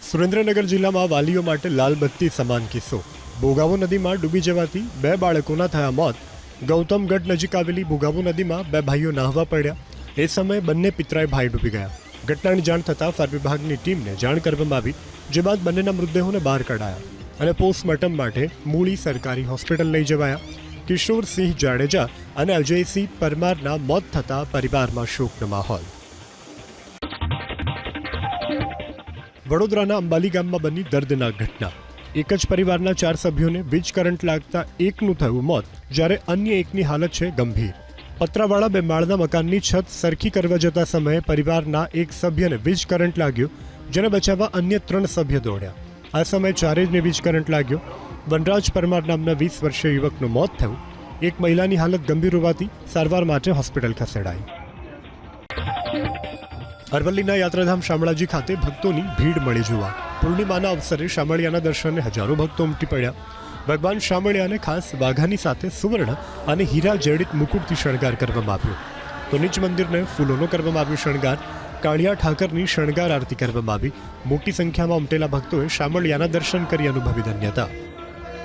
સુરેન્દ્રનગર જિલ્લામાં વાલીઓ માટે લાલ બત્તી સમાન કિસ્સો. ભોગાવો નદીમાં ડૂબી જવાથી 2 બાળકોના થયા મોત. ગૌતમગઢ નજીક આવેલી ભોગાવો નદીમાં 2 ભાઈઓ નાહવા પડ્યા. એ સમયે બંને પિતરાઈ ભાઈ ડૂબી ગયા. ઘટનાની જાણ થતાં ફાયર વિભાગની ટીમને જાણ કરવામાં આવી, જે બાદ બંનેના મૃતદેહોને બહાર કઢાયા અને પોસ્ટમોર્ટમ માટે મૂળી સરકારી હોસ્પિટલ લઈ જવાયા. કિશોરસિંહ જાડેજા અને અજયસિંહ પરમારના મોત થતાં પરિવારમાં શોકનો માહોલ. વડોદરાના અંબાલી ગામમાં બની દર્દનાક ઘટના. એક જ પરિવારના 4 સભ્યોને વીજ કરંટ લાગતા એકનું થયું મોત, જ્યારે અન્ય એકની હાલત છે ગંભીર. પતરાવાળા 2 માળના મકાનની છત સરખી કરવા જતા સમયે પરિવારના એક સભ્યને વીજ કરંટ લાગ્યો, જેને બચાવવા અન્ય 3 સભ્ય દોડ્યા. આ સમયે ચારેયને વીજ કરંટ લાગ્યો. વનરાજ પરમાર નામના 20 વર્ષીય યુવકનું મોત થયું. એક મહિલાની હાલત ગંભીર હોવાથી સારવાર માટે હોસ્પિટલ ખસેડાઈ. અરવલ્લીના યાત્રાધામ શામળાજી ખાતે ભક્તોની ભીડ મળી જોવા. પૂર્ણિમાના અવસરે શામળિયાના દર્શને હજારો ભક્તો ઉમટી પડ્યા. ભગવાન શામળિયાને ખાસ વાઘાની સાથે સુવર્ણ અને હીરા જડિત મુકુટથી શણગાર કરવામાં આવ્યો. તો નીચ મંદિરને ફૂલોનો કરવામાં આવ્યો શણગાર. કાળિયા ઠાકરની શણગાર આરતી કરવામાં આવી. મોટી સંખ્યામાં ઉમટેલા ભક્તોએ શામળિયાના દર્શન કરી અનુભવી ધન્યતા.